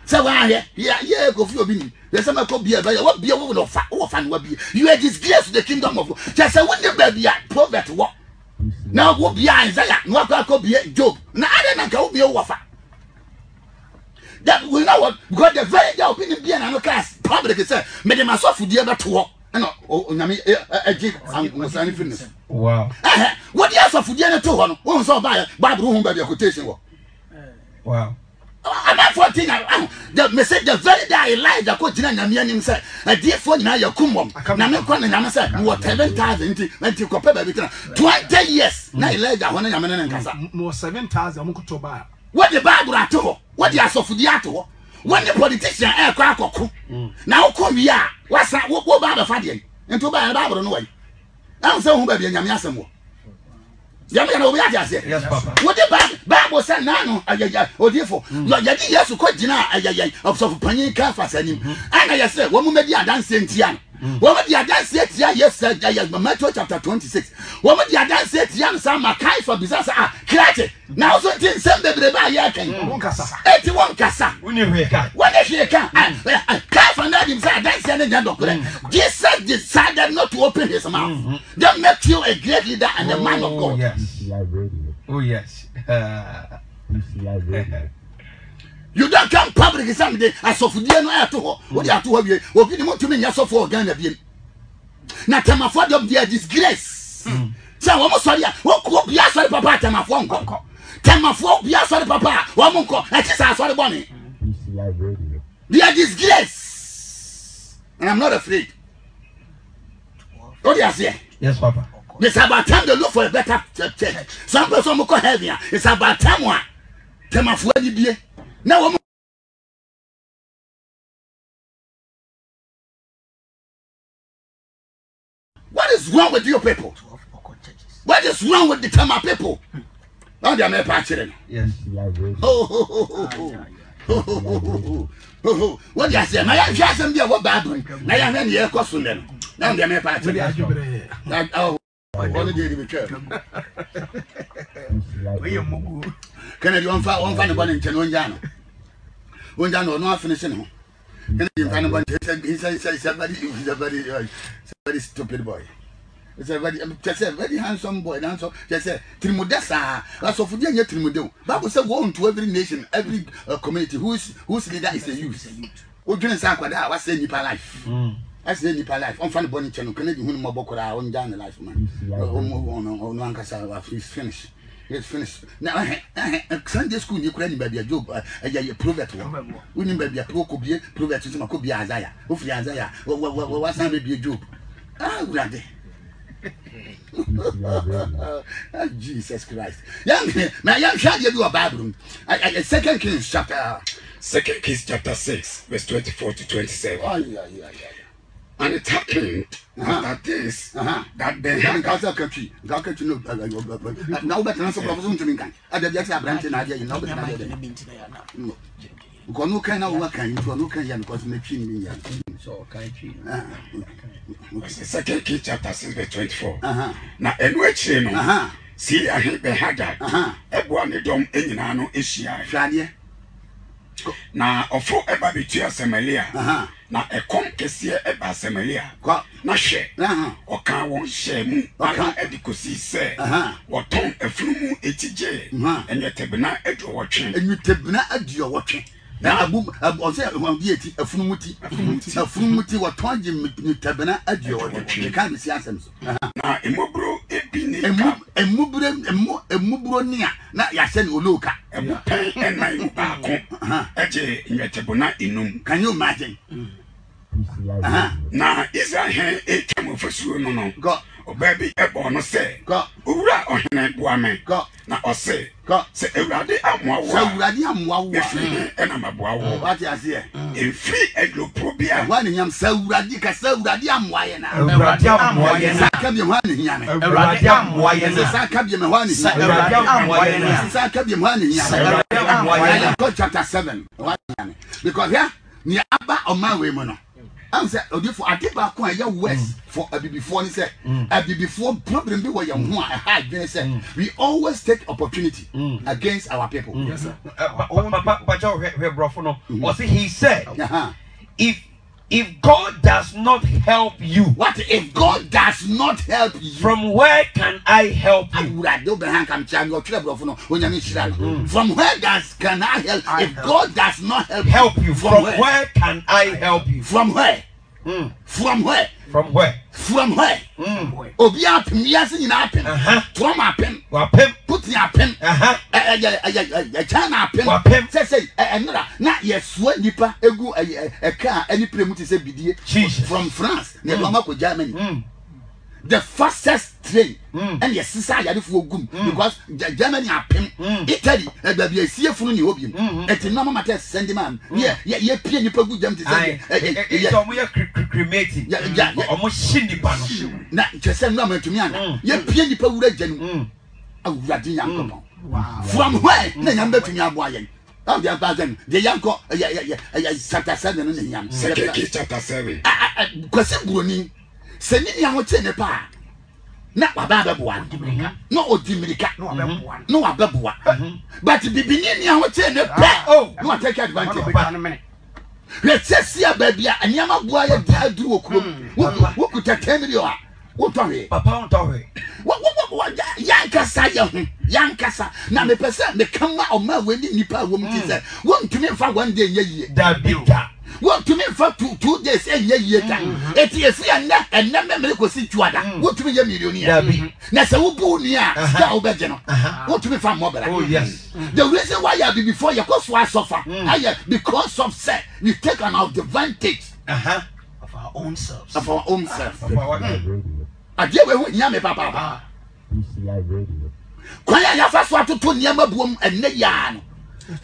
So why yeah go for be. There's some go be what be over of what be. You are disgrace to the kingdom of God. Just say when the baby prophet what. Now what be Isaiah, no go be Job. Now I don't go be over. That we know what because the very day opinion be an class public say me dem aso for the to work. No nyame agye ansani fitness. Wow. What the aso for the to ho no. Won so buy Bible hu ba the quotation wo. Wow. I'm not 14. The message the very day Elijah ko jina nyame anim say a dear for na yakumom na me kwa na nyame say what 7,000 20 ko pe ba bi 20 years na Elijah ho na nyame na nkasa mo 7,000 mo ko to ba what the Bible ato what the asofudi ato when the politician kwa akoko na ukọ wi a wasa wo ba fa de nto ba Bible no wai am say hu ba bi nyame asem wo yami na obi aja. Yes, Papa. What the Bible said now, odifo. Yadi yesu ko jina of panyin ka fasanim. Ana yese wo mu medi adanse ntia. Wo mu di adanse tia yes Matthew chapter 26. Wo mu di adanse tia no sa makai for business krate. Na so tin sem bebre ba ya kan. won kasa. Eti won kasa. Uni hweka. What if you can? Kai for na dim say adanse na nya dokore. Jesus decided not to open his mouth. That makes you a great leader and a man of God. Yes. Oh yes. You don't come public someday as of the no ato ho. What you ato we obi ni motumi nya so for Ghana biem. Na temafo dem dia disgrace. Say wo mo sori a wo ko bia sori papa temafo nko. Temafo bia sori papa wo mo nko e ti sa sori boni. They are disgrace. And I'm not afraid. What do you say? Yes, Papa. It's about time to look for a better church. Some person will call heaven. It's about time one. Temafo di bie. Now what is wrong with you people? What is wrong with the Tema people? Now they are my patching. Yes. What you say? My just some dear what bad one. Now you have any costume then. Now they are my patching. Oh, only did be careful. Can you on find one in Chenonjano? When you no finishing home. Can you find a bunch? He said somebody is a very stupid boy. It's a very handsome boy. And so just say Trimodessa. That's of the Trimodo. Bible said one to every nation, every community whose leader is a youth. Who didn't say what I was saying Nipa life. I say Nipa life. On funny bonny channel, can you win more bokora on down the life man? On one cassa, he's finished. It's finished. Now, Sunday school, you couldn't be a job. Prove it. Wouldn't be a pro could be prove it to could be Isaiah. Hopefully, Isaiah. What's not be a job? Ah, ready. Jesus Christ. Young man, young child, you do a bad room. Second Kings chapter 6, verse 24 to 27. Oh, yeah. And it happened after this that they had a country. Now, but answer proposal to me. I did just a branch in idea, you know, because no kind of work can you no can because making me so Second Kings chapter 6, verse 24. Now, and which see, I hate the Haggard. Everyone don't any no issue. Na ofo eba bitua Samaria na ekom kese eba Samaria na hwe oka won hye mu ana edikosi se woton afunumu etije enyetebena aduwotwe na ose won eti afunumuti wotonje mitebena aduwotwe kan bisi asem so na emobro ebi ni emubro nia na ya hye ni oloka ebupen enai mu baako eje nyetebona inum. Can you imagine? Na Israel etwam ofasuo no obabi ebo no se owura ohene boame na ose se ewurade amoawo ena maboawo what you say free eglopobia wani nyam se ewurade ka se ewurade amoaye na ewurade amoaye na ka bi hwan ne nyame ewurade amoaye na sa ka bi me hwan ne nyame ewurade amoaye na sa ka bi me hwan ne nyame ewurade amoaye na chapter 7 because here ni aba oma we mu no I'm saying, for I did back when you're west for a before he said, a before problem be where you want a hard said. We always take opportunity against our people. Yes, sir. But he said, if God does not help you, what if God does not help you? From where can I help you? From where can I help? If God does not help you, from where can I help you? From where? From where? From where? From where? Obi apem yase nyina apem. From apem. Wapem. Put your apem. China apem. Say enra na yeso nipa egu eka ani premu ti se bidie from France na mama ko Germany. The fastest train and yes sister yadefo gum because Germany apem Italy baby esie funu ni hobiem eti no mama test send man ye pie nipa gu jam ti say so we are cremating omo shinipa no na chese no amatumi ana ye pie nipa wura janu awurade yankopon from where na nyam betumi abo ayen am dia bazen de yanko chapter 7 no nyam chapter 7 kwase buroni seni ni ahoche ne pa na baba beboa no odimirika no abeboa but bibini ni ahoche ne pa no take advantage let's see a baby anyama boa ya duru okurom wo kuta 10 million wo tore papa on tore wo yankasa ya hu yankasa na me pese me kama o ma weni nipa wo mti se wo ntumi fa one day nya yie da bita what to me for 2 days and ye time. It is and never make us see Juada. What to me, a millionaire? Nasa Ubunia, Star Obegeno. What to me from mobile? Oh, yes. The reason why I be before your cost was suffer, because of set, we take an advantage of our own selves. Of our own self. I dear with Yame Papa. Quaya Yafa to Yama boom and Nayan.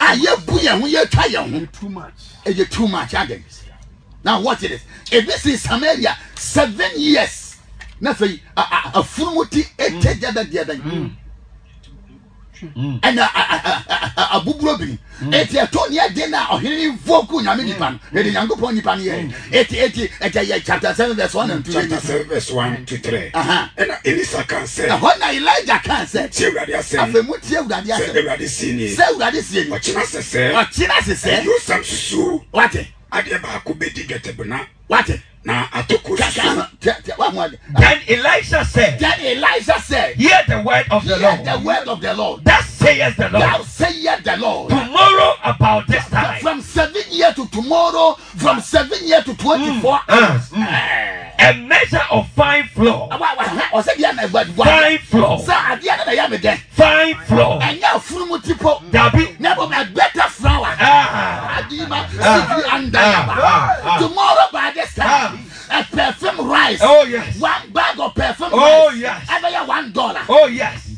I ye buya when you try too much. You too much again. Now what it is? If this is Samaria, 7 years. Nothing a fumuti and a bubrobi. It's a Tonya dinner or he vocal Yaminipan. The young pony pan here. 80 chapter 7 verse 1 and 2. Chapter 7 verse 1 to 3. And Elisa can say, when Elijah can say, say you some su what? Adebaku bedi getebuna. What? Na atoko Then Elisha said, hear the word of the Lord. The word of the Lord. That says the Lord. Thou sayest the Lord. Tomorrow about this time. From 7 years to tomorrow, from 7 years to 24 hours. A measure of fine flour. Fine flour. Fine flour. And now from tipo Dabi. Never a better flour. Tomorrow by this time. A perfume rice. Oh yes. 1 bag of perfume rice. Oh yes. Ever $1. Oh yes.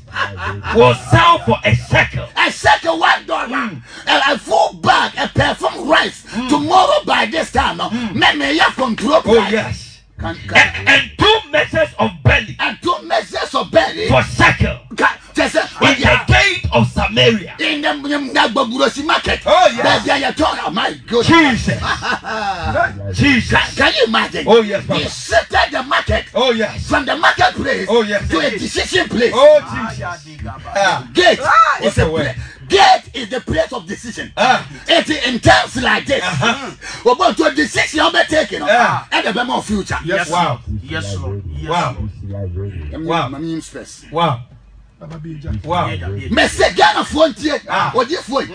Will sell for a shekel. A shekel $1. A full bag of perfume rice. Tomorrow by this time. Me ya control. Oh yes. And 2 measures of barley. And 2 measures of barley. For shekel. In the gate of Samaria. In the market. Oh yes. Oh my God. Jesus. Jesus. Can you imagine? Oh yes. He shifted the market. Oh yes. From the marketplace. Oh yes. To a decision place. Oh Jesus. Gate is the place. Gate is the place of decision. It in terms like this. About to a decision you'll be taking. And the more future. Yes. Wow. Yes, Lord. Yes, Wow. Wow. Wow. Wow. Message Ghana frontier. Or this way.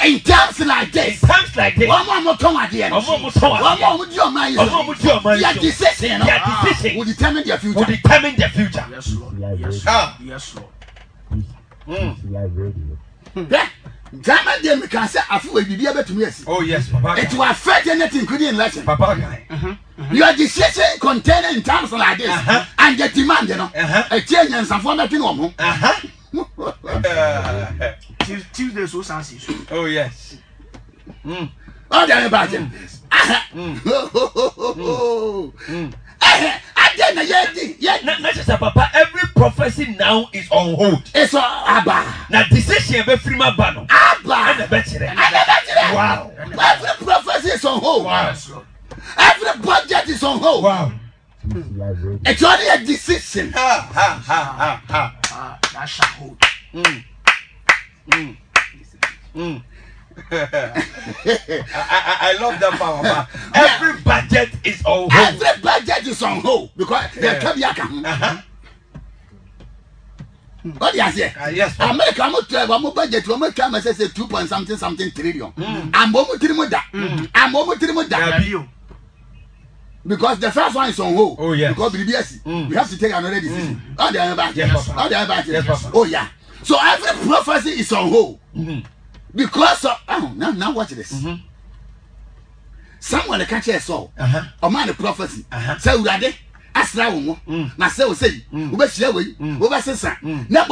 In times like this. In times like this. One more come again. One more with your mind. Your decision. Will determine their future. Will determine their future. Yes, Lord. Yes, Lord. Yes, Lord. German them can say I feel be able to yes. Oh yes, Papa. It will affect anything including election. Papa. Your decision contained in terms like this and the demand, you know. A change and some format in home. Tuesday so fancy. Oh yes. Oh, they're about it. Papa, every prophecy now is on hold. It's all Abba. Now decision be free my Abba. Wow. Every prophecy is on hold. Wow. Every budget is on hold. Wow. It's only a decision. That shall hold. I love that power. Every budget is on hold. Every budget is on hold because they come here. What do you say? Yes. America, I'm budget. I'm come say 2 point something trillion. I'm going to because the first one is on hold. Oh yes. Because BBS, we have to take another decision. Oh yeah. So every prophecy is on hold. Because of now watch this. Someone the catch saw a man of prophecy. Say Urade, Asra Umo, na say we share we sesa. Now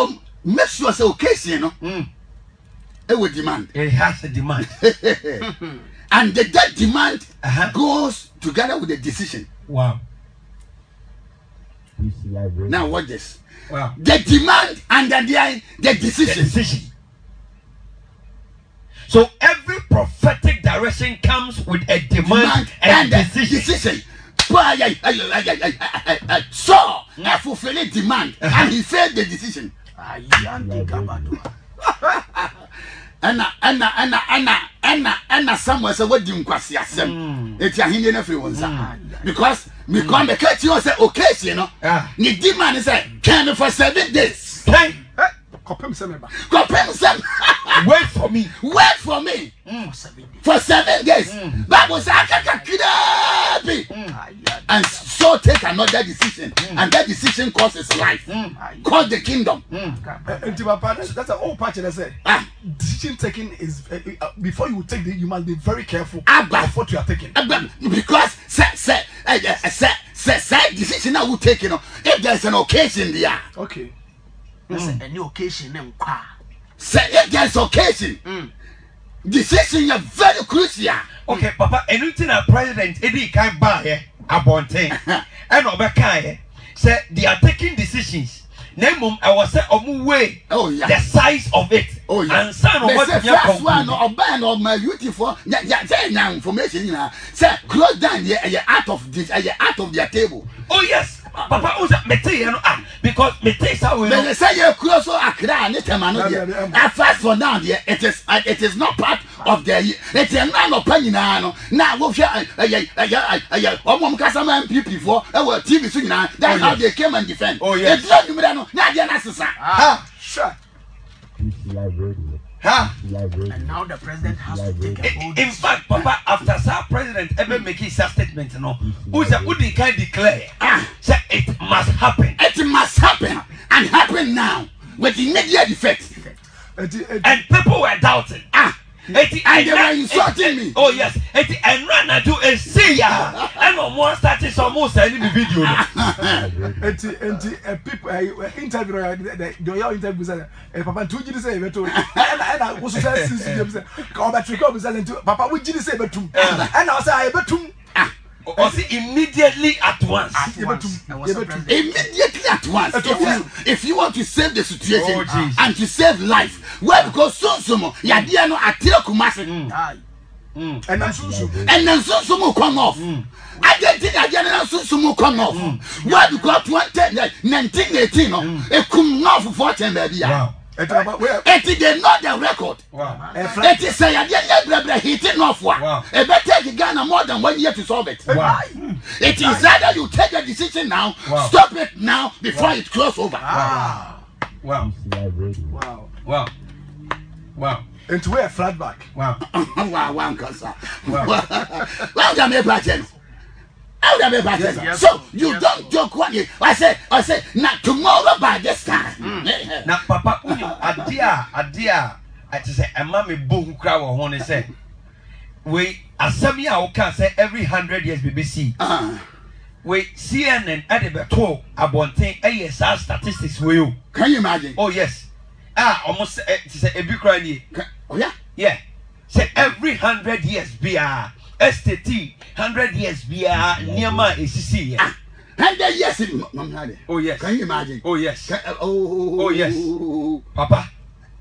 make sure say occasion no. It will demand. It has a demand. And that demand goes together with the decision. Wow. Now watch this. Wow. The demand and the decision. So every prophetic direction comes with a demand and decision. So I fulfilled demand and he failed the decision. Anna somewhere say what dim kwasi asem eti ahinde na free wonsa because me come the catch you say occasion you know ni demand say can for 7 days Kopem sem. wait for me for 7 days Bible say and so take another decision and that decision causes life cause the kingdom That's an old patch that say decision taking is before you take you must be very careful of what you are taking because say decision that we take if there's an occasion there okay that's any occasion say if there's occasion decision is very crucial. Okay, Papa, anything a president Eddie can buy here abonten and obeka say they are taking decisions. Nemum I was say way the size of it. Oh yeah. And son of what you first one or ban of my beautiful information say close down here out of this out of their table. Oh yes. Papa who's material because material they say you close so Accra and at first for now there it is not part of their it's a man opinion now we customer MPP for our TV so that's how they came and defend. Oh yes. Sure. And now the president has to take a hold. In fact, Papa, after Sir President ever making such statement, who can declare say it must happen. It must happen and happen now with immediate effect. And people were doubting. And they were insulting me. Oh yes. And run to a see ya. And no more started some more sending the video. People interview the interview said Papa 2 years say beto and was say Papa we did say betum and I say betum or immediately at once. Immediately at once. If you want to save the situation and to save life, well, because soon yadia no atira kumase. And then soon will come off. I get it again and soon will come off. Why? Because 1918 it come off for 14 baby. It is not the record. It is say hitting off one. It better take Ghana more than 1 year to solve it. It is either you take a decision now, stop it now before it crosses over. Wow. Into where flat back. Wow. So you don't joke what you I say not tomorrow by this time. Now Papa adia I just say a mommy boom crowd or say we Asamia can say every 100 years BBC. We CNN at the 12 abonting ASR statistics will you. Can you imagine? Oh yes. Almost say a big crying. Oh yeah? Yeah. Say every 100 years BR STT 100 years BR Niama ACC. 100 years. Oh yes. Can you imagine? Oh yes. Oh yes. Papa.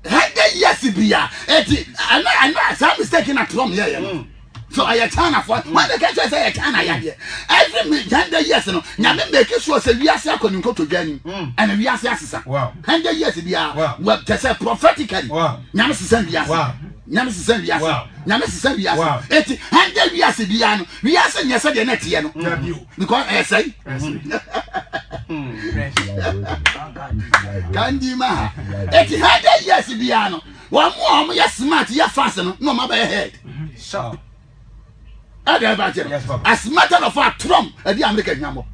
100 years BR. I know some mistaken at home here. So I China for when the catcher say China yet. Every 100 years no, Nyame make sure say we are going to journey and we are assassin. Wow. 100 years we are well to say prophetically. Wow. Nyame send we are. Wow. Nyame send we are. Wow. Nyame send we are. Wow. 100 years we are no. We are saying yes the next year no. Because I say Kandima. 100 years we are no. One more you smart you fast no matter head. So yes, as a matter of fact, Trump the American number.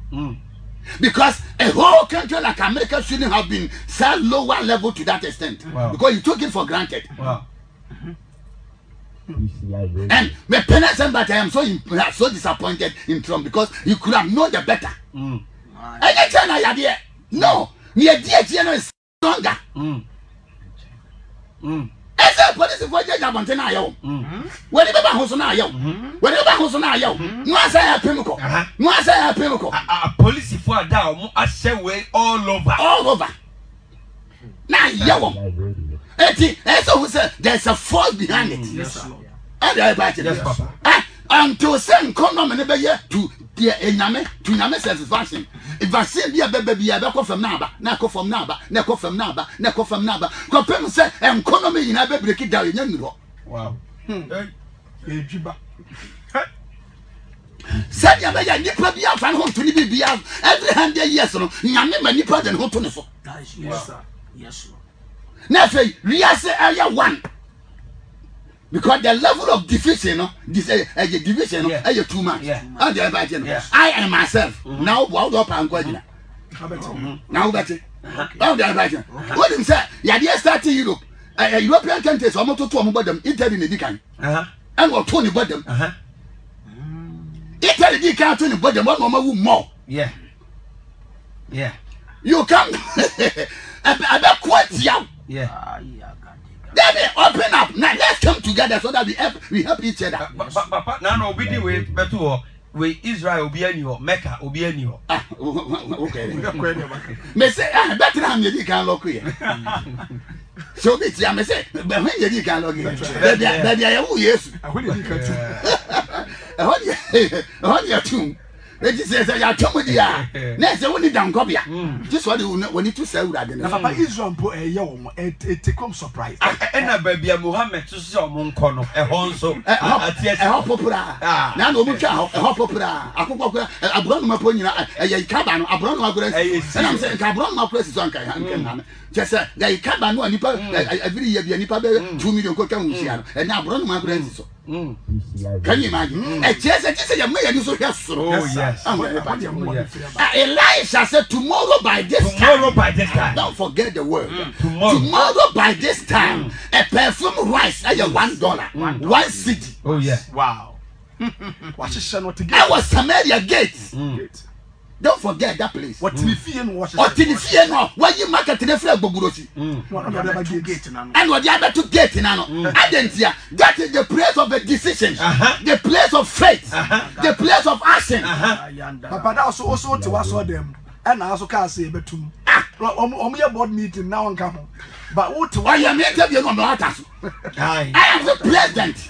Because a whole country like America shouldn't have been so lower level to that extent. Wow. Because you took it for granted. Wow. And my parents and but I am so disappointed in Trump because you could have known the better. And that's an idea. No, near dear is stronger. As a police for judge Abantana yo. Whatever who's on yo. Whatever who's on yo. No, I say a pinnacle. No, I say a pinnacle. A police for down, I say way all over. All over. Now, yo. So who said there's a force behind it. Yes, sir. And I buy it. Yes, Papa. Until some come on to the Ename to Name satisfaction. If I see be a baby, I go from Naba, Nako from Naba, Nako from Naba, Nako from Naba. Compare say, and economy in a baby break it down in Yango. Wow. Said Yabaya, Nipa be out and home to be out every 100 years. No, Yamima Nipa than home to the Yes, sir. Yes, sir. Now, we are say area 1. Because the level of division, no, this division, no, too much. I am myself. Now, what up and going now, better. Now, the American. What did he say? Yeah, starting Europe. European countries almost to talk about them, Italy, the Dican. And what Tony bought them. Italy, the can't Tony bought them, 1 more. Yeah. Yeah. You come. I bet quite young. Yeah. Then they open up. Now let's come together so that we help each other. But now we do it better. We Israel be any Mecca will be any. Okay. Me say better than you can look here. So this ya me say but when you can look here. Baby I who yes. When you can How you too. It is say ya tomo dia. Na say we need down copia. Just what we need to say we again. Papa Israel po e ye wo it come surprise. Na baby Muhammad to say omon ko no e ho nso e ho popura. Na no mu twa e ho popura. Akokoko abron ma po nyina e kaba no abron ma gora. Na am say ka abron ma gora si so ankan na. Just say the kaba no nipa every year bi nipa be 2 million ko kan usia no. E na abron ma gora si so. Can you imagine? Just you may do so yes. Oh yes. Elisha said tomorrow by this time. Don't forget the word. Tomorrow by this time, a perfume rice at $1, 1 city. Oh yeah. Wow. I was Samaria gate. Don't forget that place. What Tinifian was? Or Tinifian, why you market the flag Bogurosi? And what the other two gate in Ano. Adentia, that is the place of a decision, the place of faith, the place of action. Papa, that also to us all them. And I also can't say betum. Your board meeting now and come. But what to I am interviewing on the Atas. I am the president.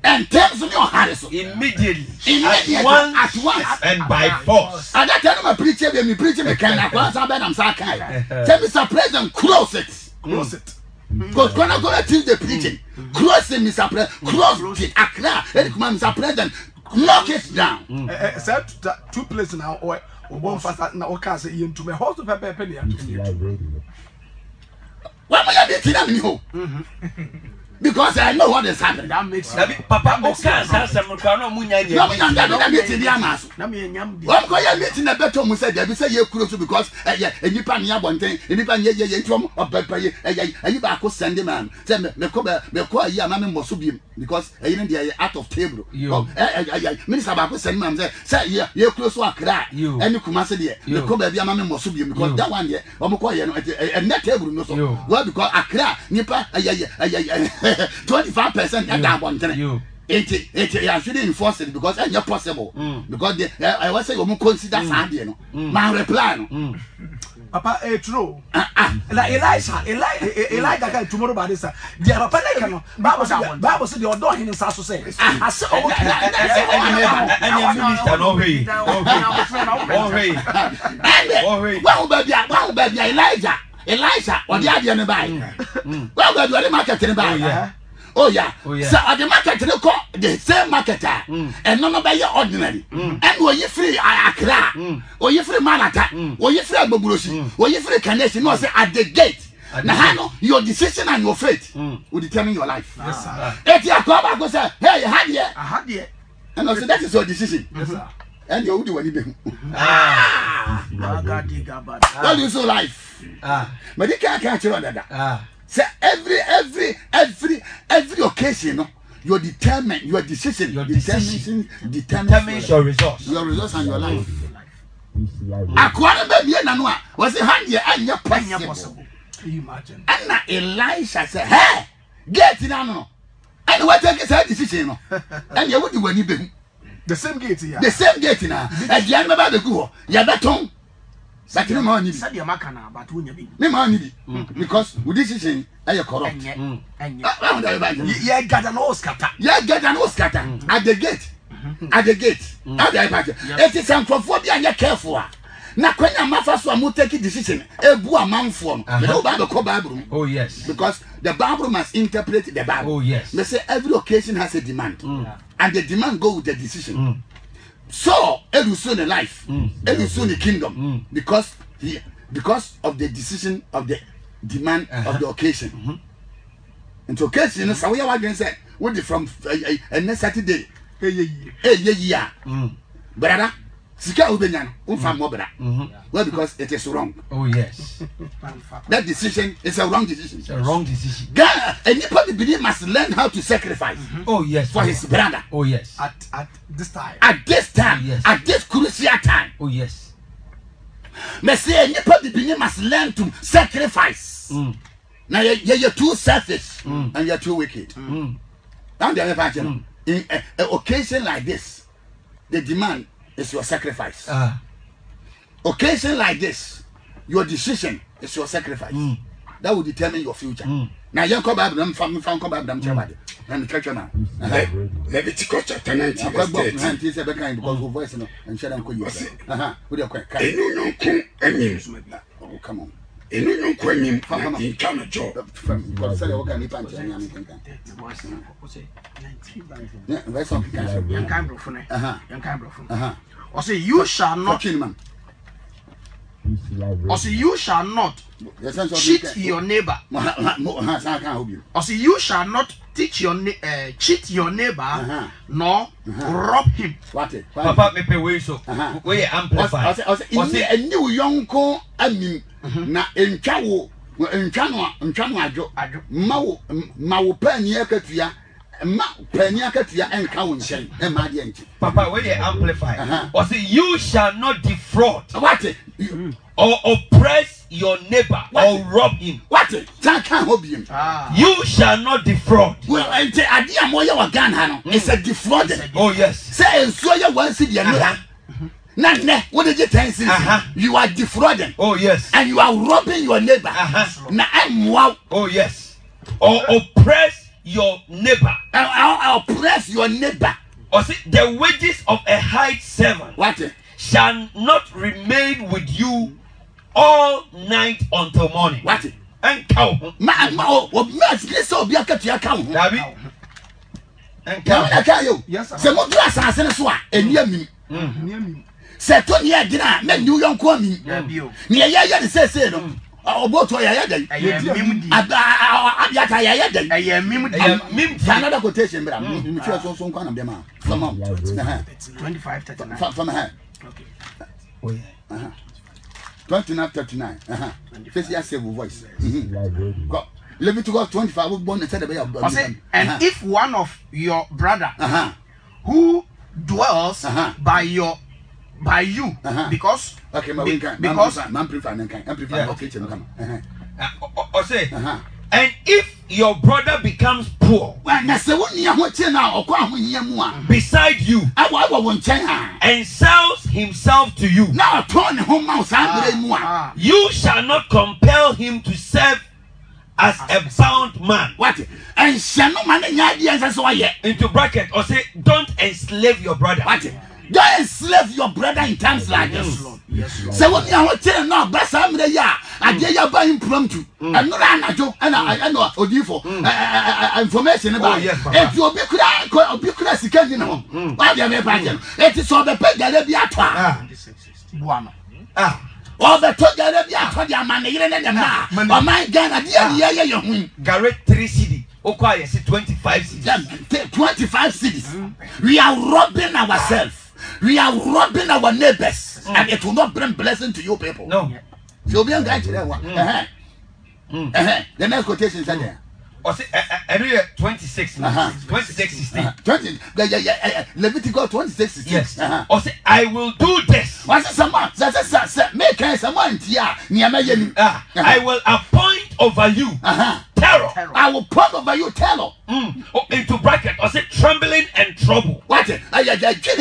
And tells me your Harris immediately. At once. And by force. And that time I preach it, me preaching me can I'm Sakai. Tell Mr. President, close it. Close it. Because when I go to teach the preaching, close it, Mr. President, close it, Accra, Mr. President, knock it down. Except 2 places now, or one fast now, can't say into my house of a penny. Why am I meeting you? Because I know what is happening. That makes Papa, no I'm going meeting a better Musa, say you close because and you pan your one thing, and you pan ye from a pepper, and you back send him man. Send me cover, me call ya mammy Mosubium because I didn't get out of table. You, Minister Baku send man say, you close to a crack, you and you come answer there. You cover your mammy Mosubium because that one year, I'm quiet and that table no so. Well, because a crack, Nipa, 25% at that one. I shouldn't enforce it because it's not possible. Because I was saying you consider Sunday, no. Man reply no. Papa, true. Like Elijah guy tomorrow by this. The Papa like no. Bible said the odor in his house to say. I said, minister no way. Well, baby, Elijah, or the idea to buy. Well, baby, the market to buy. Oh yeah. So at the market to the same marketer, and none of your ordinary. And were you free Accra, or you free Manata, or you free Bobulosi, or you free Carnation, was at the gate. Now, your decision and your faith will determine your life. Yes, sir. If you are come back and say, hey, I had here. And I said, that is your decision. Yes, sir. And you will do anything. What do you so life? But you can't catch you on that. So every occasion, your decision determines your results. Your results and your life. Aquana baby nanwa was a hand here and your possible. Can you imagine? And now Elisha said, hey, get it now. And what take his decision? And you would do when you be the same gate here. the same gate now. And you remember the go, you better. But no money. Said your makana, but when you be. No money. Because with this decision, I are corrupt. And Yeah, got an Oscar. Yeah, get an Oscar at the gate. At the gate. At the iPad. It is some phobia and you're careful. Now, when your mother will take a decision, a boy man form. No Bible. Oh, yes. Because the Bible must interpret the Bible. Oh, yes. They say every occasion has a demand. And the demand go with the decision. So, it will soon a life. It will soon a kingdom. Because of the decision of the demand of the occasion. And the occasion, so we are going to say, what is from next Saturday? Yeah. Brother, Sika Ubenyan, brother. Well, because it is wrong. Oh, yes. That decision is a wrong decision. It's a wrong decision. God, anybody believe must learn how to sacrifice. Oh, yes. For his brother. Oh, yes. At this time. At this time. Oh, yes. At this crucial time. Oh, yes. Me say anybody believe must learn to sacrifice. Now you're too selfish and you're too wicked. And the other in an occasion like this, the demand is your sacrifice. Occasion like this, your decision is your sacrifice. That will determine your future. Now you come back, them come back, them chabad. And the church now. Leviticus chapter 19 verse 30. Because of voice and share them. What do you call? Oh, come on. Enu no kwanim in China job. Because say what can you punch and yam can. Yeah, very some can. Young kind brofune. Young kind brofune. Or say you shall not. Or say you shall not cheat your neighbor. Or say you shall not cheat your neighbor, nor rob him. What it? Papa me pay way so. We amplify. I say a new young co amin na entwa no adwo ma wo pani akatua ma pani akatua enka wo nchen e ma de enchi. Papa we amplify. Or say you shall not defraud. What it? Or oppress your neighbor or rob him. What it? That can't help him. You shall not defraud. Well, and the idea more you gan ha no. It's a defraud. Oh yes. Say so you want see the no. Nah, what did you tell me? You are defrauding. Oh yes. And you are robbing your neighbor. Nah, I'm wow. Oh yes. Or oppress your neighbor. I'll oppress your neighbor. Or see, the wages of a hired servant what shall not remain with you all night until morning. What? And cow. So be a cat your cow. Dabi. And cow. Yes, sir. Some glass and so on. And near me. Set on your dinner, men you young call me. Near ya say no. About to ya day. Another quotation, but I'm sure some kind of them. From 25, 39. From her. Okay. 29, 39. Face your civil voice. Leviticus 25 born and said and if one of your brother who dwells by you because okay, because man prefer okay come. Or say and if your brother becomes poor beside you and sells himself to you, you shall not compel him to serve as a bound man. What? And into bracket or say, don't enslave your brother. What? Don't enslave your brother in times like this. So when you are telling now, but some day, I get you by impromptu. I'm not a joke, and I know for information about if you be class, you can't know. Why you have a it is all the peg that be at one. All the talk that be at your money, and my gun, dear, Garrett 3 CD. Okay, 25 cities. 25 cities. We are robbing ourselves. We are robbing our neighbors, and it will not bring blessing to you people. No. So be a guy to that one. The next quotation is there. Or say, 26. 26, 16. 20. Leviticus 26, 16. Yes. Or say, I will do this. What's someone? Make someone here. I will appoint over you terror. I will point over you terror. Into bracket or say trembling and trouble. What? I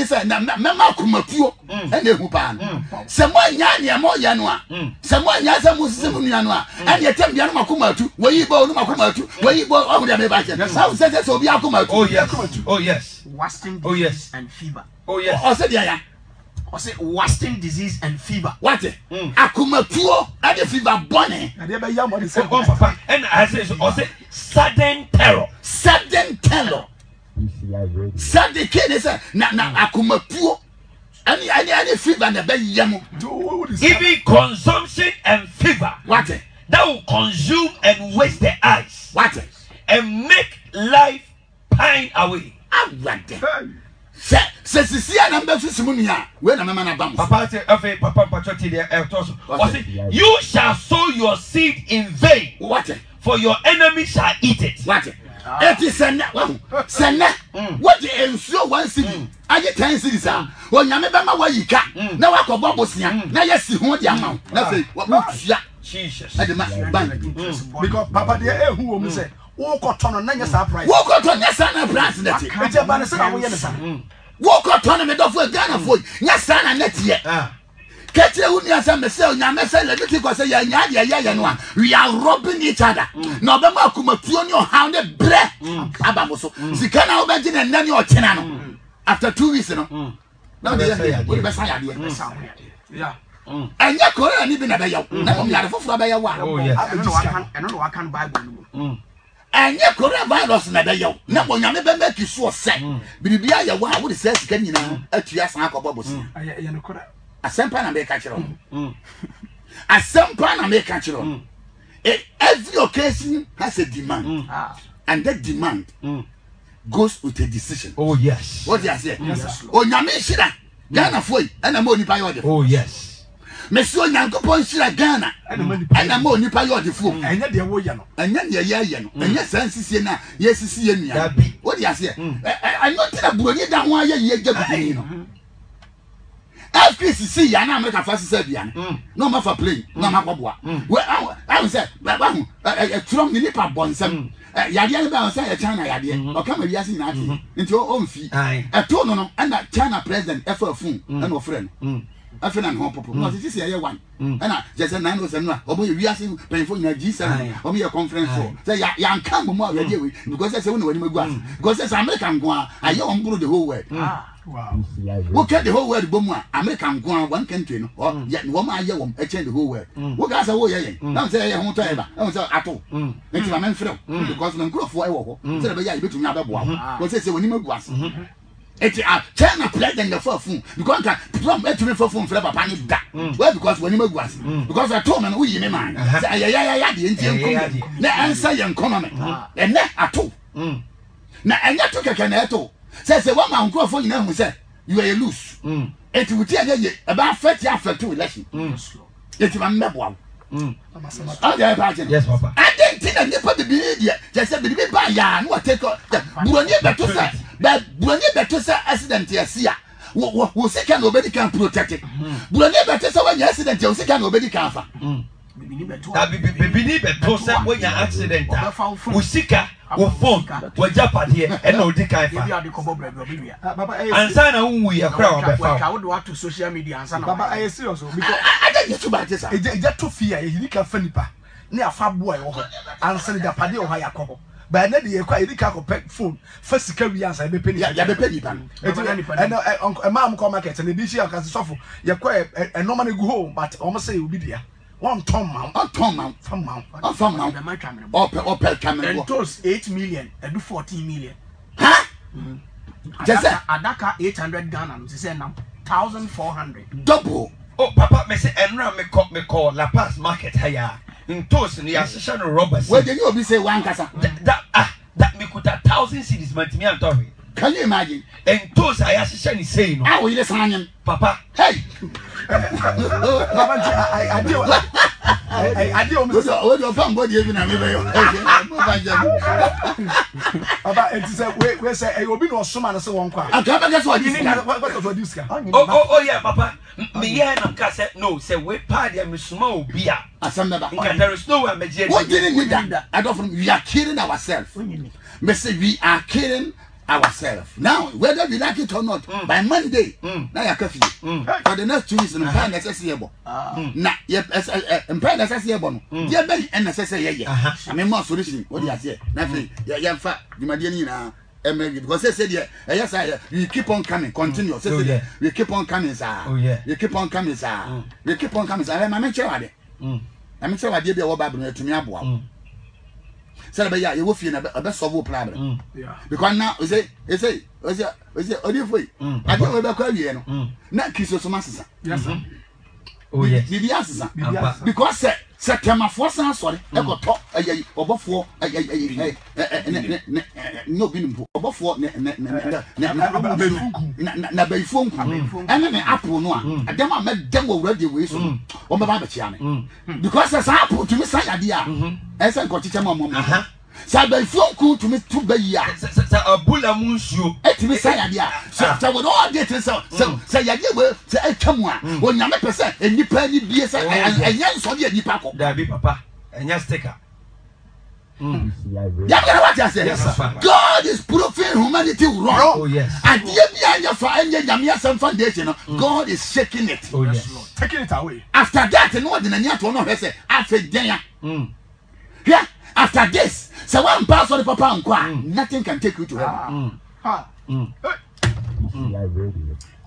said, Mama Kumapuo and the Hupan. Someone Yanua Yanua. Someone Yasa Muslim Yanua. And you tell me Yanakumatu, where you born Makumatu, where you born on the American. How says that so be Akumatu? Oh, yes. Oh, yes. Wasting oh, yes. and fever. Oh, yes. Oh, said yeah. I say wasting disease and fever. What? Akumapuo and the fever bonnet. And I say, sudden terror. Sudden terror. Sudden kid is a akumapuo. Any fever and the baby yamu. Even consumption and fever. What? That will consume and waste the eyes. What? And make life pine away. I want it. You shall sow your seed in vain. What? For your enemy shall eat it. What? It is a what the ensure 1 city. I get 10 cities. When you remember what you can. Now I call Bobosian. Now, yes, you want the amount. Now say, what? Jesus. Because Papa, dear, who will say, walk on a nanya surprise. Walk on your son and president. Walk on tournament of a Ghana for your son and net yet. Catch a unia some cell, Yamasa, because we are robbing each other. No, the Makumatunio hounded breath. Abamoso, Zikana Obajin and then your tenano. After 2 weeks, you know. Now they say, what the best idea? Yeah. And your Korean even a bayo. Now we are for Fabaya. Oh, yes. I don't know, I can't buy one. And your coronavirus in a bayo. Now when you never make you so sad. Bibia, your wife would say, can you know, at your son of Bobos. A sampan and make catch on. A sampan and make catch on. Every occasion has a demand. And that demand goes with a decision. Oh, yes. What do you say? Oh, Yamishira, Ghana Foy, and a money payode. Oh, yes. Monsieur Yankopon Shira Ghana, and a money payode fool. And yet they're Woyano, and yet Yayan, and yes, Sensina, yes, Siena. What do you say? I'm not a bully down while you get the After see, and I'm a fast Serbian. No more for playing, no more. Well, I was said, a Trump Nipper Bonsam. Yadia say a China idea, or come a Yasin into your own fee. I told no, and that China president, F. Fun, and no friend. I feel I'm home, no, this is a one. And I just a 9 was a or we are seeing painful in a G7 or me a conference for. Say, young come more because that's only when you go. Because as American go, I don't go the whole world. Wow. Look at the whole world, Boma, American go one country, or yet woman, I yell, I change the whole world. What guys are way? Don't say I won't tell you. I was at all. It's my man, because when go for a walk, instead of a year, you to another one. What says when you go? It's a China president the first phone because from me for phone for panic that. Well, because when you go, because I told man, we in mind. Yeah, the Indian the answer young economy. And that at all. Now, and that took a canato. Says the one man go for you know who said, you are loose. It will tell you about 30 after 2 elections. It's my member. Yes, Papa. I didn't think I never be idiot. Just said, be by Yan, what take up the Buonia Batusa, but Buonia Batusa accident here. Who say can nobody can protect it. Buonia Batusa when you accident, you say can nobody can. bibini beto say when your accident usika wo phone wo japade e na odi kan fa ansa na wu ye kra wo be fa wo do to social media ansa na baba I serious because I just too bad sir e to fear e ni ka fa nipa ne afa boa e wo ho ansa ne japade wo ha yakobo ba na de ye kwa e ni ka ko phone fa sika wi ansa e be pe ya be pe nipa e ma am ko market ne bi shi aka sofo ye kwa e normal ne go home but o mo say obi dia one ton man from Opel camera and toast 8 million and do 14 million. Huh? Adaka 800 Ghana, say now 1,400. Double. Oh, Papa, me say enra me call La Paz market higher. In toast ni association robbers. Where did you be say one kasa? That me could 1,000 cedis man me am. Can you imagine? And toast I association is saying. How will you listen? Papa, hey. I do almost what your phone body even a Papa, it is a we say I will be no so man so one kwa. I can't guess what you think. Oh yeah, Papa. Me yeah na ka say no say we party me suma obi a. Asem there is no way me je. What didn't we that? I don't we are killing ourselves. Me say we are killing ourselves. Now, whether we like it or not, by Monday, now you're coffee. For the next 2 weeks, and pay necessary. Now, yep, and pay necessary. Yeah, very unnecessary. I mean, more solution. What do you say? Nothing. Yeah, fat. You might be now. Because they said, yes, we keep on coming, continue. We keep on coming, sir. Oh, yeah. We keep on coming, sir. We keep on coming, sir. I'm sure I did. I'm sure I did the Bible to me. Say ya you will feel a best solve problem. Yeah. Because now is it only for I don't know about you. Not kiss your master. Yes, sir. Oh yes. Because September 4th, sorry, I got talk above 4 no being above 4 na be phone and then apple no a dem a make dem already we so o me ba be chia me because as apple to me say idea e say ko chiche mom say be phone ku to me to be ya say abula munsuo e to me say idea so we all get say ya dey we say e twam a o nya me pese enipa ni bie say enye so de enipa ko da bi papa enya sticker. Yes, God is proving humanity wrong. Oh yes. And foundation, God is shaking it. Oh yes. Taking it away. After that, no one didn't to know. Say after then, yeah. After this, so one pass on the papa and nothing can take you to heaven.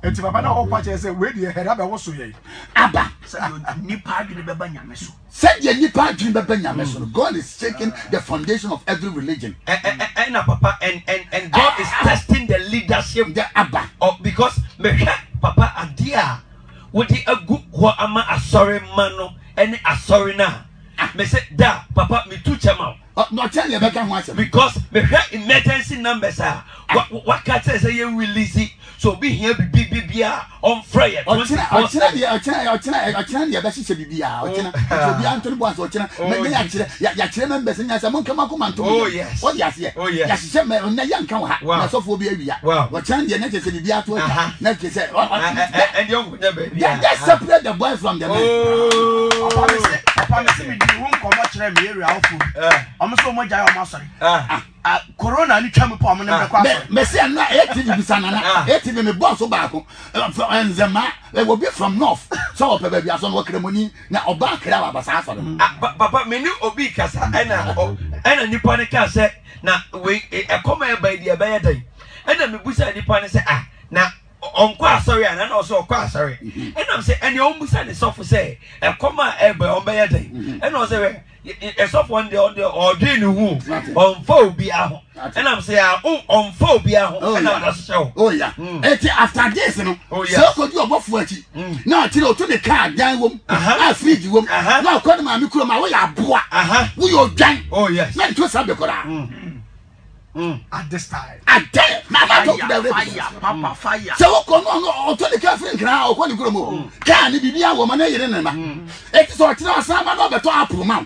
Enti papa na o kwache say we dey head aba wo so ye aba say nipa adwene beba nyame so said ye nipa adwene beba nyame so. God is shaking the foundation of every religion and papa and God is testing the leadership the aba because me papa adia we di agu ho ama asori mano any asori na me say da papa me tu chema no tell you better one because me emergency numbers are what can say you release it so be here be on fire ochina ya ba sise bibia ochina obi antoni bo aso ochina me ya kire members nya say mon kama ko manto oh yes what ya say ya sise me na ya nka wo ha na so fo bi awia ochina de na kese bibia to na kese and you just separate the boy from the man papa me say me di won ko mo kire me area ofu omo so mo jaya omo sorry corona ni twam po omo ne be kwa so me say na ATV bisana na ATV me boss ba ko enzema we will be from north so ope ba bia so no kremoni na oba kra wa basa afa papa me ni obi kasa ena nipa ne ka say na we e koma e ba dia ba ya dan ena me busa nipa ne say na onko asori ana na so okọ asori ena me say ene ombusa ne sofo say e koma e ba on ba ya dan ena say we e sofo on the odwe ni hu on fo bi aho ena me say on fo bi aho ena da so oh yeah after this no so ko di obofo achi na tire otu the car dan wom fridge wom na ko ma mi kuro ma wo ya boa wo yo dan oh yes na to sabe ko ra at this time fire papa fire so ko no to the car friend kra o ko ni kuro mo car ni bibia wo ma na yire ne ma e ti so tire asama no beto apple ma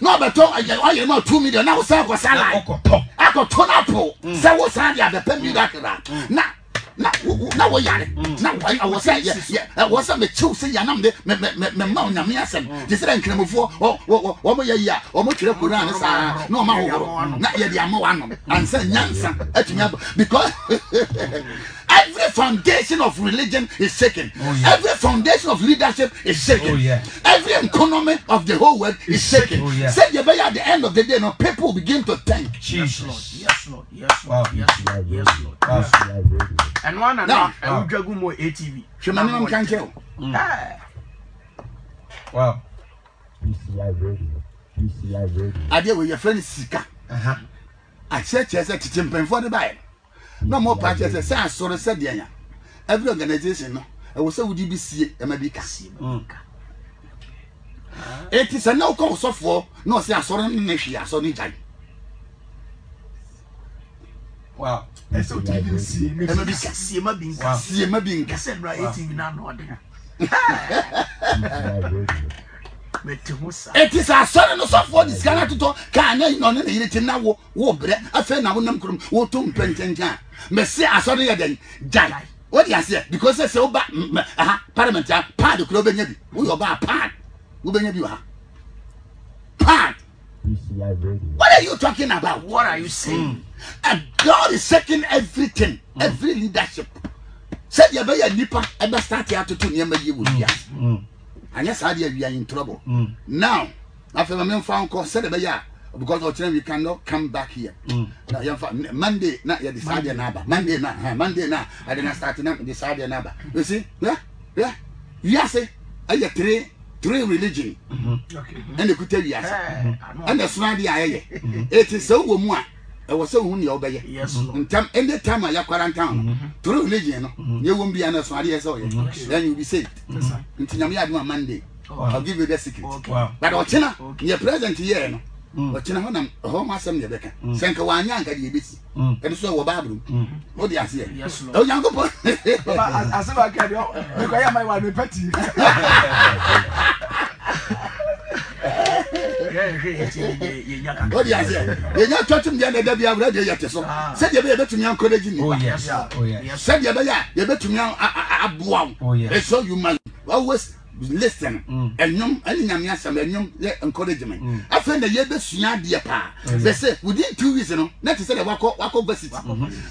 no beto aye ma 2 million na wo sa ko sala akoto na apple se wo sa dia be pe mi da kra na na wo yare na I was say yeah was me chill say ya na me ma onyame asem je say nkramofo o mo ya o mo twere Quran sa na o ma ho na ye de amawa no ansa nyansa atumi because every foundation of religion is shaken. Every foundation of leadership is shaken. Every economy of the whole world is shaken. Say at the end of the day, no, people begin to think. Jesus. Yes, Lord. Yes, Lord. Yes, Lord. Yes, Lord. Yes, Lord. And one and now, I will drag more ATV. Shemanium can tell. Wow. I deal with your friend Sika. I said, yes, at Timpen for the Bible. No more parties as I saw said the every organization. No, I was so would you be see a maybe it is a no cause of war, no say I saw in nation, I saw in time. Wow, I saw TV see maybe said right TV now. It is a son of software. This cannot to talk. Can I not eat it now? War bread. I fell now. What to pension? Messi, I saw the other die. What do you say? Because I saw Parliament, part of Club Benny. We are about part. Who Benny you are? Part. What are you talking about? What are you saying? And God is setting everything, every leadership. Said you be a nipper, ever start here to near you with yes. And yes, I we are in trouble. Now, after my men found call said because of time we cannot come back here. Now, Monday, not yet decide another. Monday, now, I didn't start to decide another. You see, yeah. Yes, I get three religion. And the could tell you, and the Swadi, it is so more. I was so only obey. Yes, any time I have quarantine, through religion, you won't be an Swadi as well. Then you'll be saved. Until I have Monday. I'll give you the secret. But Ochina, you're present here. Ochina, home assembly, Becca. Sanka Yanka, you busy. And so a bathroom. What do you say? Yes, oh, young boy. As if I can, I am my wife, petty. What do you say? You're not touching the other day. I've read yet. So, said you better to me encourage me. Oh, yes. Said you better to me a wow. Oh, yes. So you must always listen. And you, and you encouragement. I find the year best dear pa. They say within 2 weeks, not to say the walk over city.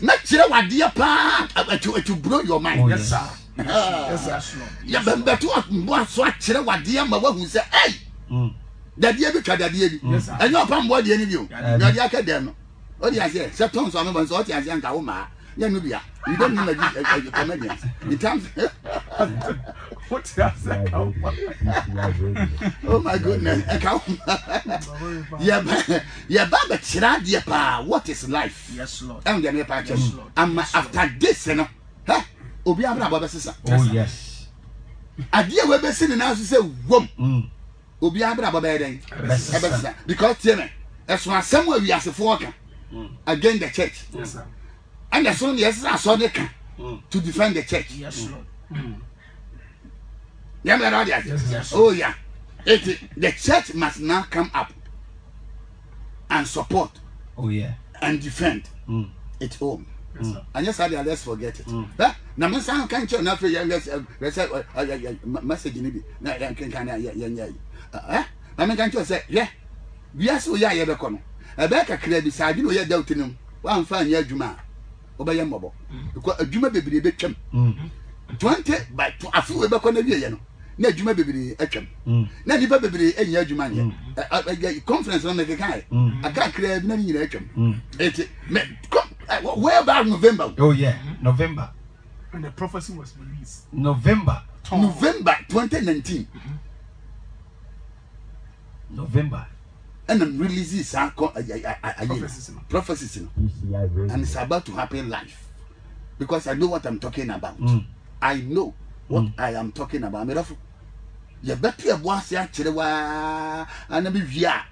Not sure what dear pa to blow your mind. Yes, sir. Yes, sir. Yeah, but to what dear mother who said, hey. That year be that year. And your palm body any view. That you can them. What do you say? September, some of us, what you say, Kauma. Yanubia. You don't know a comedian. In terms. What's that? Oh my goodness. Yeah, Baba Chira, dear pa, what is life? Yes, Lord. I'm the patches. And after this, you know, huh? Obia Baba sister. Oh, yes. I dear Weber sitting now to say, whoom. Obi abra babeden because tell as one somewhere we as a forker against the church. Yes, sir. And as soon as I saw they can to defend the church. Yes, Lord. Yes. Oh yeah. The church must now come up and support. Oh yeah. And defend its own. Yes, and yes, let's forget it. Now, my son can't show nothing. Let's message in it. I mean, can't you say, yeah, yes, we are ever come. A back a crab beside you, you're doubting him. One fine year, Juma, obey your mobile. Because a Juma baby became 20 by a few back on the year. No Juma baby, a chum. Now, the baby, a year Juma, a conference on the guy. I can't crab, no, you know, where about November? Oh, yeah, November. And the prophecy was released. November 2019. November. And I'm releasing some prophecies. And it's about to happen live. Because I know what I'm talking about. I know what I am talking about. You better watch that and be via.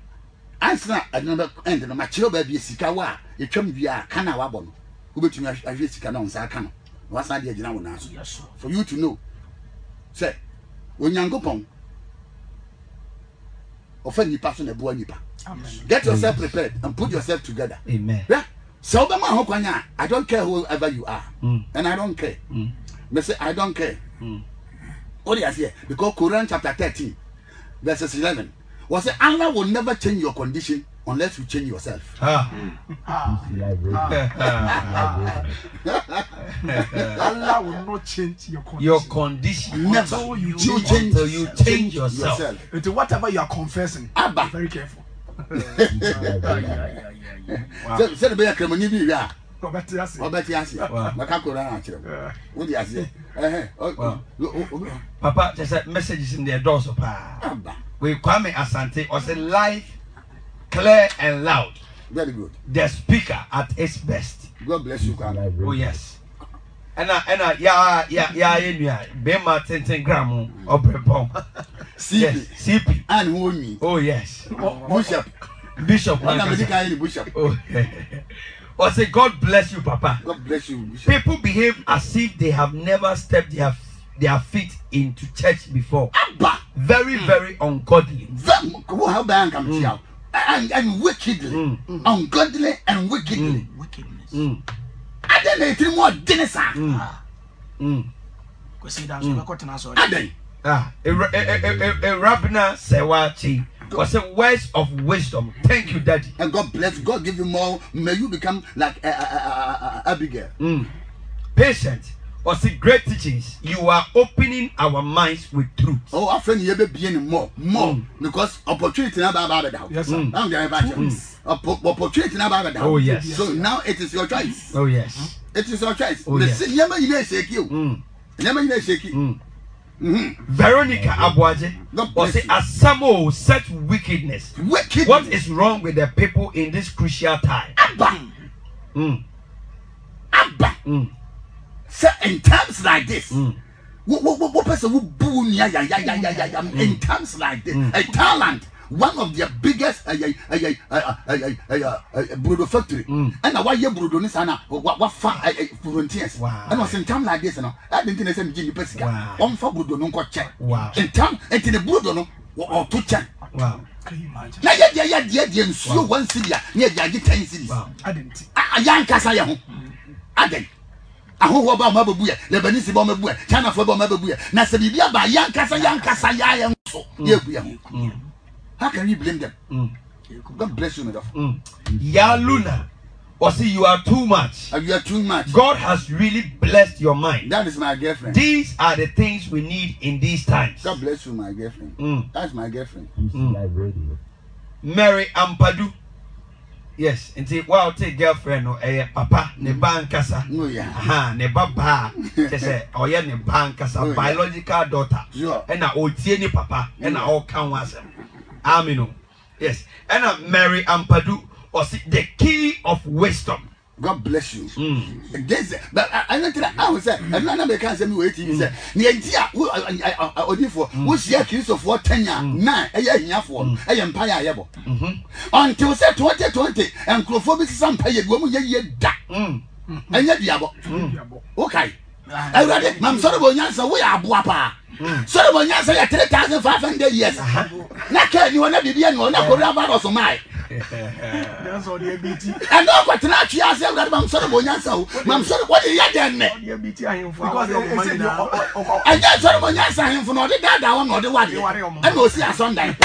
Answer another end of my children be Sikawa. You come via Kanawabon. Who bet you I just can on Sakano. What's idea you now answer? Yes, for you to know. Say, when you go pong. Offend you person a boy nipa. Get yourself prepared and put yourself together. Amen. Yeah. So I don't care whoever you are, and I don't care. Me say I don't care. What do you say? Because Quran chapter 13, verses 11, was say Allah will never change your condition unless you change yourself. Allah will not change your condition. Your condition Never. until you change yourself. Into whatever you are confessing. Abba. Be very careful. Say the be a criminal. Yeah. Obeti ase. Maka Quran actually. What do you say? Papa, there's a message in the doors of Abba. We Kwame Asante was a live, clear and loud. Very good. The speaker at its best. God bless you, Kwame. Oh yes. And Bema 10 gram of bomb. CP. And who me? Oh yes. Bishop. Bishop. Bishop. Oh. Or say God bless you, Papa. God bless you, Bishop. People behave as if they have never stepped their feet into church before. Abba. Very, very ungodly. And wickedly. Ungodly and wickedly. Wickedness. I don't know three more dinners. Rabina Sewachi was a words of wisdom. Thank you, Daddy. And God bless. God give you more. May you become like Abigail. Patient. Or see great teachings. You are opening our minds with truth. Oh, our friend, you be being more, because opportunity now about that. Yes, sir. Opportunity now about that. Oh yes. So now it is your choice. Oh yes. It is your choice. Oh yes. Veronica Abuaje was say Asamo such wickedness. What is wrong with the people in this crucial time? Abba. So in times like this, what person who boom in times like this, a talent, one of their biggest brodo factory, and a 1 year brodo nisana what volunteers. And was in time like this, I didn't say Jimmy Pesica. One for brodo no check. In time, and in the brodo no or 2 check. Wow. Can you imagine? Now, yeah, so 1 city, near 10 cities. I didn't. A young Casaya. I didn't. Aho ba ma babuya Lebanese ba ma babuya China fo ba ma babuya na se bibia ba yankasa ya so ye buya how can we blame them? God bless you, Medaf. Yaluna or say you are too much. You are too much. God has really blessed your mind. That is my girlfriend. These are the things we need in these times. God bless you, my girlfriend. That's my girlfriend. Mary Ampadu. Yes, until wow, take girlfriend or papa ne bankasa. Oh yeah. Ne baba. Just say oh yeah ne bankasa biological daughter. Sure. And na otie ni papa and na all can was. Amino. Yes. And na Mary Ampadu or the key of wisdom. God bless you. But I don't think I was saying, I'm not making some waiting. He said, Niantia, Odifo, who's here, kids of what 10 years, 9, a year for a empire. Until 2020, and Crophobic some pay woman yet da. And yet, Yabo. Okay. I read it, Mam Sorobonyansa, we are Buapa. Sorobonyansa, 3,500 years. Naka, you will not be bien or not or so my. That's all the ABT. And no, what not you ask that Mam Sorobonyansa, Mam Sorobonyansa, what is that then? Because I just Sorobonyansa him for not the dad, I want not the one. And we'll see a Sunday.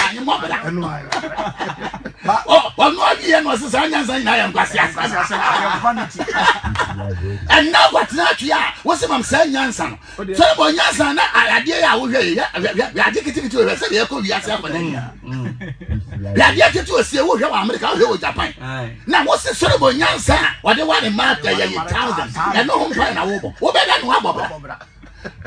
Oh, no, he was a son, and I am and now what not you are? What's the Mam saying, Yansan? Sorobonyansa, I did. We are taking to a city. To a sea, America, Japan. Now, what's the Solomon Yansa? What the one in Martha, thousands, and no home crying a woman. What better than Wabba?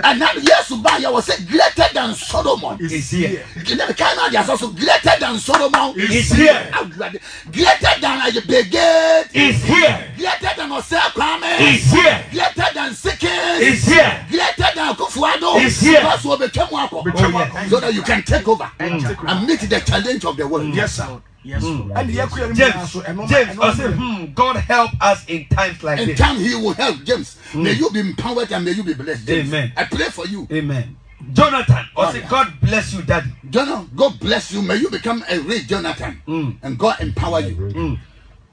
And now, yes, Subaya was greater than Solomon. Is here. Canada is also greater than Solomon. Is here. Greater than a brigade. Is here. Greater than Osea Kwame. Is here. Greater than Sikis. Is here. Greater than Kufuado. Is here. That's what became Wako. So that you can take over and meet the challenge of the world. Yes, sir. Yes, and James, God help us in times like this. In time He will help, James. May you be empowered and may you be blessed, James. Amen. I pray for you. Amen. Jonathan, God bless you, Daddy. Jonathan, God bless you. May you become a real Jonathan, and God empower you.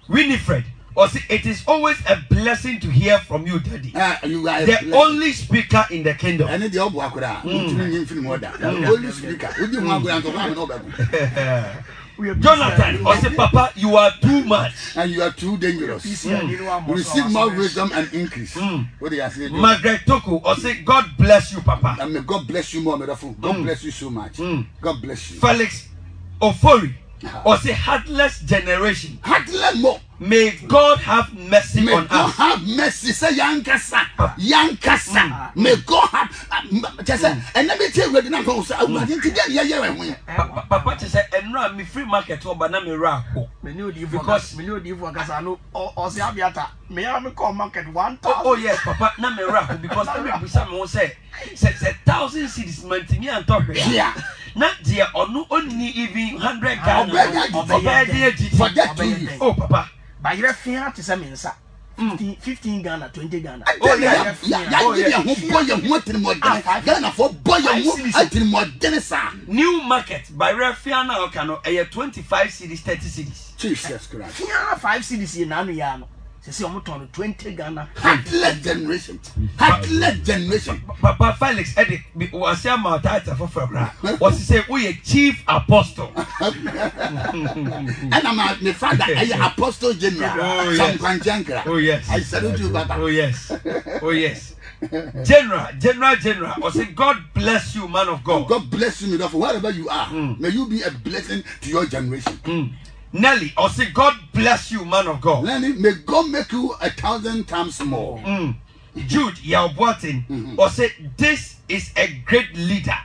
Winifred, Or see, it is always a blessing to hear from you, Daddy. You are the only speaker in the kingdom. And the old wakura, only speaker. Jonathan, or say, Papa, you are too much. And you are too dangerous. Receive more wisdom and increase. What do you say? Margaret Toko, or say, God bless you, Papa. And may God bless you more, God bless you so much. God bless you. Felix Ofori, or say, heartless generation. Heartless more. May God have mercy on us. May God have mercy. Say Yankasa. Yankasa. May God have. And let me tell you, Papa said, and no, me free market or banana rack. Because me know the Wakasano or Sabiata. May I call market 1,000? Oh, yes, Papa, not me rack. Because someone say 1,000 cities maintain and talk. Yeah. Not dear or no only even 100 Ghana for that 2 years. Oh, Papa. By your fear to some inside 15 Ghana, 20 Ghana. Oh, yeah. New market by Rafiana Okano, 25 cities, 30 cities. Jesus Christ. 5 cities in Anuyano. Say almost 20 Ghana. Heartless generation. Heartless generation. Papa Felix Eddie was a martyr for what he said, we a chief apostle. And I'm the father, I apostle general. Oh, yes. I salute you, Papa. Oh, yes. Oh, yes. General, or say, God bless you, man of God. God bless you, wherever you are. May you be a blessing to your generation. Nelly, or say, God bless you, man of God. Lenny, may God make you 1,000 times more. Jude Yalboatin, or say, this is a great leader.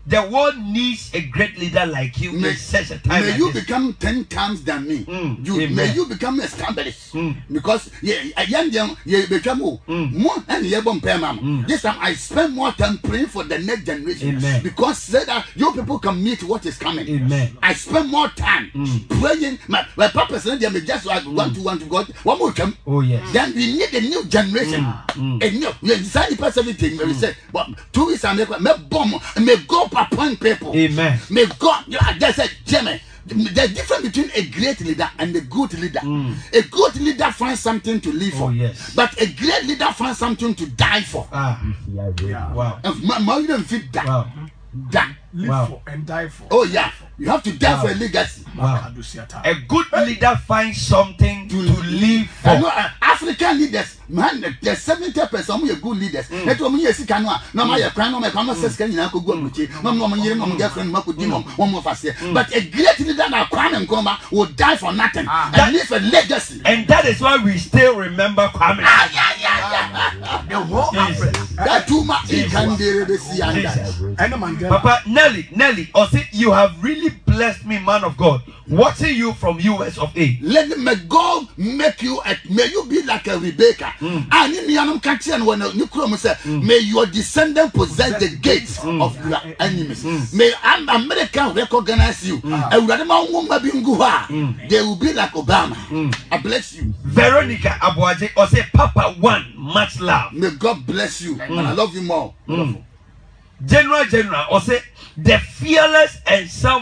The world needs a great leader like you in such a time. May you become 10 times than me. May you become established. Because this time I spend more time praying for the next generation. Amen. Because so that your people can meet what is coming. Amen. I spend more time praying. My purpose is just want to God. One more time. Oh, yes. Then we need a new generation. A new. We decided to everything. We say, but 2 weeks I may go appoint people. Amen. May God, just said, Jimmy, there's difference between a great leader and a good leader. A good leader finds something to live for. Oh, yes. But a great leader finds something to die for. Wow. You don't fit that. Wow. That. Live for and die for. Oh, yeah. You have to die for a legacy. Wow. A good leader finds something to live for. African leaders, man, there's 70% of good leaders. Let me see Canoa. No, my crown, my common says, can you go to no girlfriend, but a great leader that Kwame Nkrumah will die for nothing and leave a legacy. And that is why we still remember Kwame. The whole That too much can be Papa Nelly, or say you have really blessed me, man of God, watching you from US of A. May God make you, may you be like a Rebecca. And in may your descendant possess the gates of your enemies. May America recognize you. They will be like Obama. I bless you. Veronica Abuaje, or say Papa one, much love. May God bless you. And I love you more. General, or say the fearless and self